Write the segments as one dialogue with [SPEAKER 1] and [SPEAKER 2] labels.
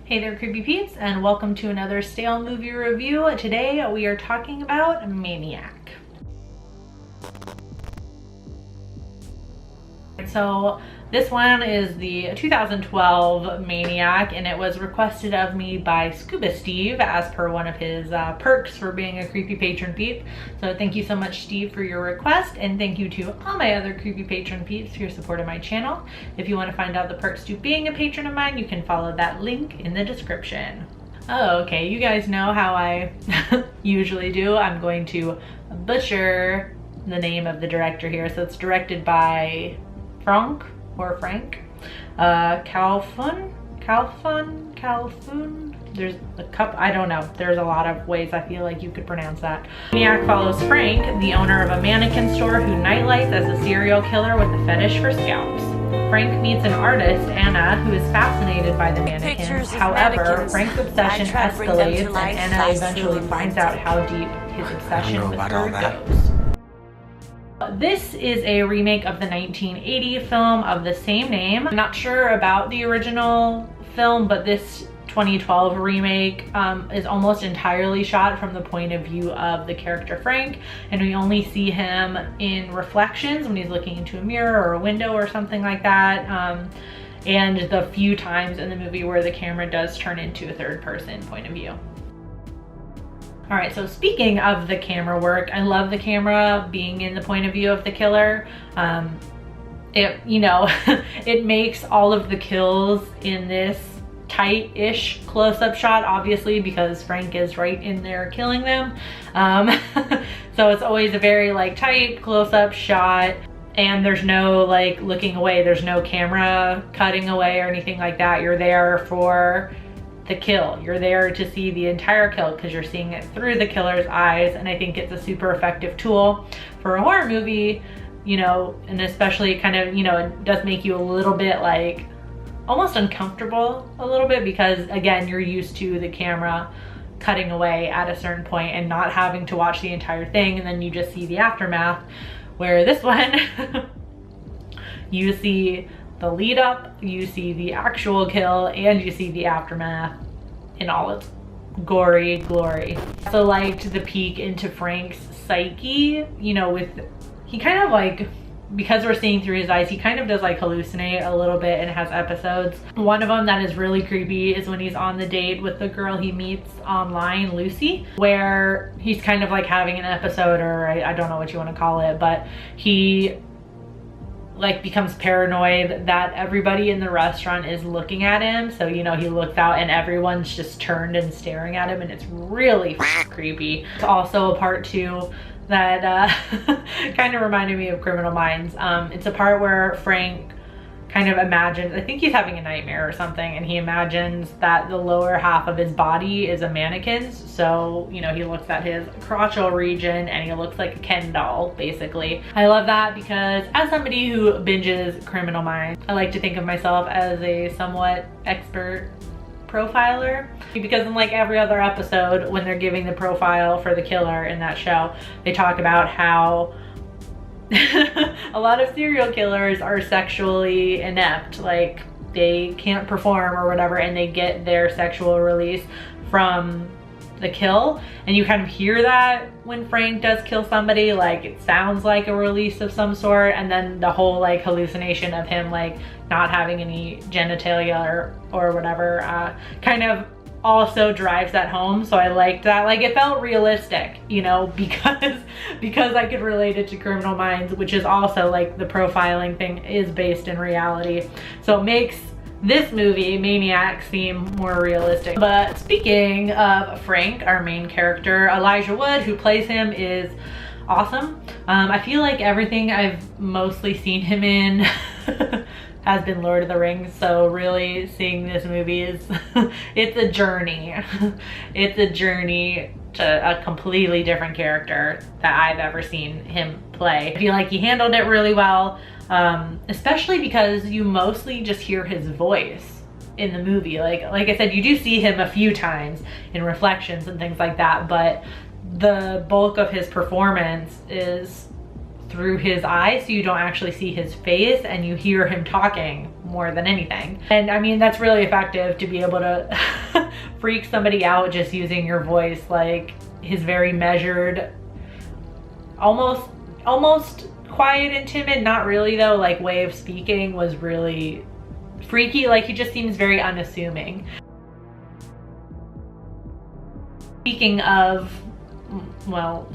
[SPEAKER 1] Hey there, Creepy Peeps, and welcome to another stale movie review. Today we are talking about Maniac. So this one is the 2012 Maniac, and it was requested of me by Scuba Steve as per one of his perks for being a Creepy Patron Peep. So thank you so much, Steve, for your request, and thank you to all my other Creepy Patron Peeps for your support of my channel. If you want to find out the perks to being a patron of mine, you can follow that link in the description. Oh, okay, you guys know how I usually do. I'm going to butcher the name of the director here. So it's directed by Frank Calfun. There's a couple, I don't know. There's a lot of ways I feel like you could pronounce that. Maniac follows Frank, the owner of a mannequin store who nightlights as a serial killer with a fetish for scalps. Frank meets an artist, Anna, who is fascinated by the mannequins. However, Frank's obsession escalates and Anna eventually finds out how deep his obsession with her goes. This is a remake of the 1980 film of the same name. I'm not sure about the original film, but this 2012 remake is almost entirely shot from the point of view of the character Frank, and we only see him in reflections when he's looking into a mirror or a window or something like that, and the few times in the movie where the camera does turn into a third person point of view. All right, so speaking of the camera work, I love the camera being in the point of view of the killer. It makes all of the kills in this tight-ish close-up shot, obviously, because Frank is right in there killing them. So it's always a very tight close-up shot, and there's no looking away. There's no camera cutting away or anything like that. You're there for the kill. You're there to see the entire kill because you're seeing it through the killer's eyes, and I think it's a super effective tool for a horror movie, and especially it does make you a little bit almost uncomfortable a little bit because, again, you're used to the camera cutting away at a certain point and not having to watch the entire thing, and then you just see the aftermath, where this one you see the lead up, you see the actual kill, and you see the aftermath in all its gory glory. I also liked the peek into Frank's psyche, with he kind of because we're seeing through his eyes, he kind of does hallucinate a little bit and has episodes. One of them that is really creepy is when he's on the date with the girl he meets online, Lucy, where he's kind of having an episode, or I don't know what you want to call it, but he becomes paranoid that everybody in the restaurant is looking at him. So, he looks out and everyone's just turned and staring at him, and it's really creepy. It's also a part two that kind of reminded me of Criminal Minds. It's a part where Frank kind of imagines, I think he's having a nightmare or something, and he imagines that the lower half of his body is a mannequin's. So, he looks at his crotchal region and he looks like a Ken doll, basically. I love that because as somebody who binges Criminal Minds, I like to think of myself as a somewhat expert profiler, because in every other episode when they're giving the profile for the killer in that show, they talk about how a lot of serial killers are sexually inept, they can't perform or whatever, and they get their sexual release from the kill. And you kind of hear that when Frank does kill somebody, it sounds like a release of some sort, and then the whole hallucination of him not having any genitalia or whatever kind of also drives that home. So I liked that. It felt realistic, because I could relate it to Criminal Minds, which is also the profiling thing is based in reality. So it makes this movie, Maniac, seem more realistic. But speaking of Frank, our main character, Elijah Wood, who plays him, is awesome. I feel like everything I've mostly seen him in has been Lord of the Rings, so really seeing this movie is it's a journey. It's a journey to a completely different character that I've ever seen him play. I feel like he handled it really well, especially because you mostly just hear his voice in the movie. Like I said, you do see him a few times in reflections and things like that, but the bulk of his performance is through his eyes, so you don't actually see his face and you hear him talking more than anything. And I mean, that's really effective to be able to freak somebody out just using your voice. Like his very measured, almost quiet and timid, not really though, like way of speaking was really freaky. Like he just seems very unassuming. Speaking of, well,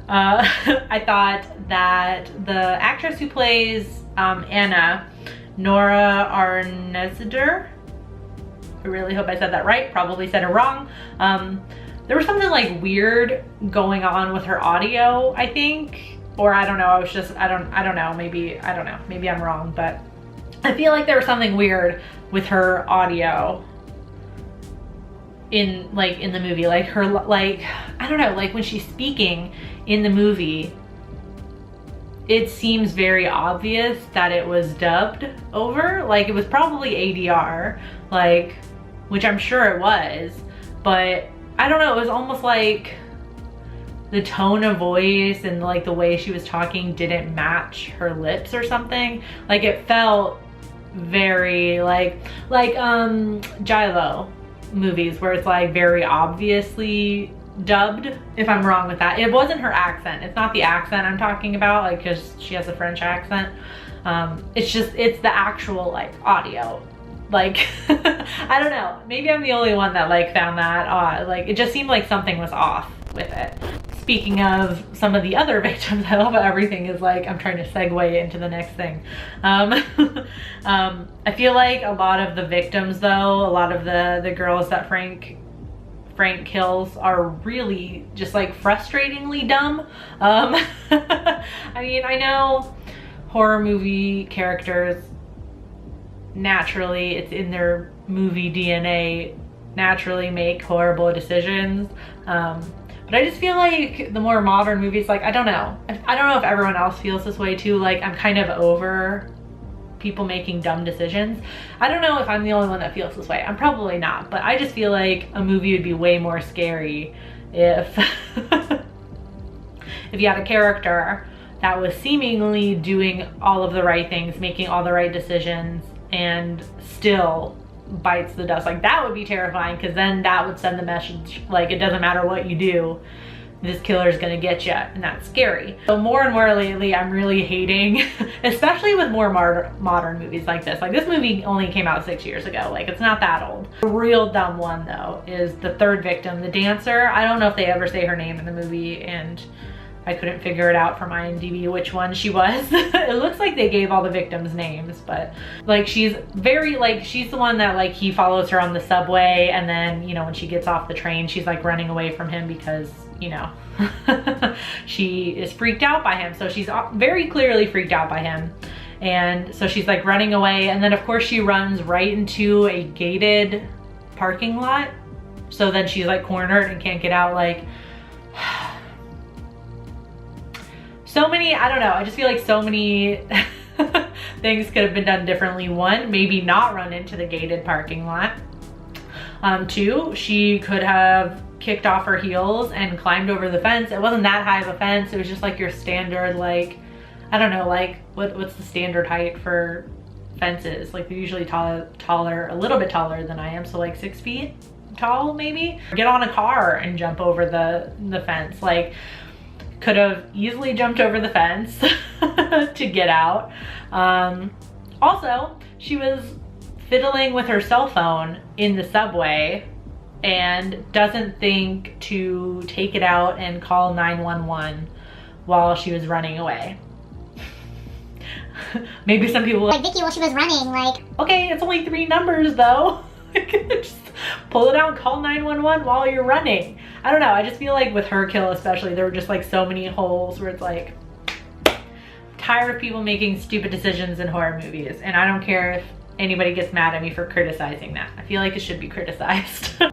[SPEAKER 1] I thought that the actress who plays Anna, Nora Arnezeder, I really hope I said that right, probably said it wrong. There was something like weird going on with her audio, I think, or I don't know, I was just, I don't know, maybe I'm wrong, but I feel like there was something weird with her audio in the movie, like her, like, I don't know, like when she's speaking in the movie, it seems very obvious that it was dubbed over. Like it was probably ADR, like, which I'm sure it was, but I don't know, it was almost like the tone of voice and like the way she was talking didn't match her lips or something. Like it felt very like Giallo movies where it's like very obviously dubbed, if I'm wrong with that. It wasn't her accent. It's not the accent I'm talking about, like, because she has a French accent. It's the actual like audio. Like, I don't know. Maybe I'm the only one that like found that odd. Like, it just seemed like something was off with it. Speaking of some of the other victims, I love how everything is like, I'm trying to segue into the next thing. I feel like a lot of the victims though, a lot of the girls that Frank kills are really just like frustratingly dumb. I mean, I know horror movie characters, naturally, it's in their movie DNA, naturally make horrible decisions. But I just feel like the more modern movies, like, I don't know if everyone else feels this way too. Like, I'm kind of over people making dumb decisions. I don't know if I'm the only one that feels this way. I'm probably not, but I just feel like a movie would be way more scary if if you had a character that was seemingly doing all of the right things, making all the right decisions, and still bites the dust. Like, that would be terrifying, because then that would send the message, like, it doesn't matter what you do, this killer is gonna get you, and that's scary. So more and more lately, I'm really hating, especially with more modern movies like this. Like, this movie only came out 6 years ago. Like, it's not that old. The real dumb one though is the third victim, the dancer. I don't know if they ever say her name in the movie, and I couldn't figure it out from IMDb which one she was. It looks like they gave all the victims names, but like, she's very, like, she's the one that, like, he follows her on the subway, and then, you know, when she gets off the train, she's like running away from him because, you know, she is freaked out by him. So she's very clearly freaked out by him. And so she's like running away, and then of course she runs right into a gated parking lot. So then she's like cornered and can't get out. Like, so many, I don't know, I just feel like so many things could have been done differently. One, maybe not run into the gated parking lot. Two, she could have kicked off her heels and climbed over the fence. It wasn't that high of a fence. It was just like your standard, like, I don't know, like, what's the standard height for fences? Like, they're usually taller, a little bit taller than I am, so like 6 feet tall maybe. Get on a car and jump over the fence. Like, could have easily jumped over the fence to get out. Also, she was fiddling with her cell phone in the subway and doesn't think to take it out and call 911 while she was running away. Maybe some people
[SPEAKER 2] like, Vicky, while she was running, like,
[SPEAKER 1] okay, it's only 3 numbers though. Just pull it out and call 911 while you're running. I don't know, I just feel like with her kill especially, there were just like so many holes where it's like, I'm tired of people making stupid decisions in horror movies, and I don't care if anybody gets mad at me for criticizing that. I feel like it should be criticized.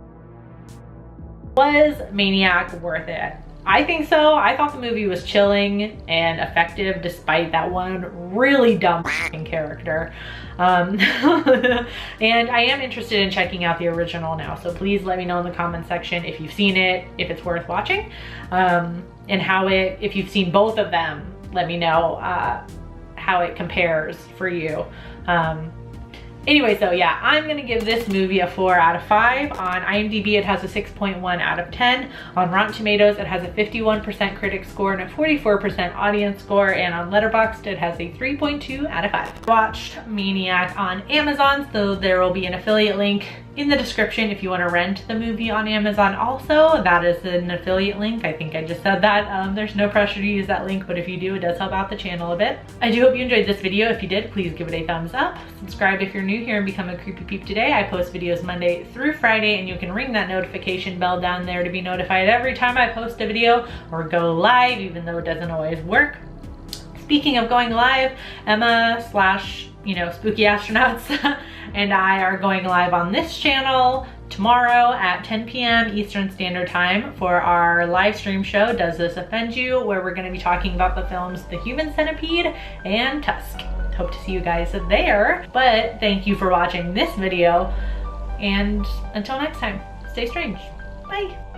[SPEAKER 1] Was Maniac worth it? I think so. I thought the movie was chilling and effective despite that one really dumb character. And I am interested in checking out the original now, so please let me know in the comment section if you've seen it, if it's worth watching, and how if you've seen both of them, let me know how it compares for you. Anyway, so yeah, I'm gonna give this movie a 4 out of 5. On IMDb, it has a 6.1 out of 10. On Rotten Tomatoes, it has a 51% critic score and a 44% audience score. And on Letterboxd, it has a 3.2 out of 5. Watched Maniac on Amazon, so there will be an affiliate link in the description if you want to rent the movie on Amazon. Also, that is an affiliate link. I think I just said that. There's no pressure to use that link, but if you do, it does help out the channel a bit. I do hope you enjoyed this video. If you did, please give it a thumbs up. Subscribe if you're new here and become a Creepy Peep today. I post videos Monday through Friday, and you can ring that notification bell down there to be notified every time I post a video or go live, even though it doesn't always work. Speaking of going live, Emma / Spooky Astronauts and I are going live on this channel tomorrow at 10 p.m. Eastern Standard Time for our live stream show, Does This Offend You?, where we're going to be talking about the films The Human Centipede and Tusk. Hope to see you guys there, but thank you for watching this video, and until next time, stay strange. Bye.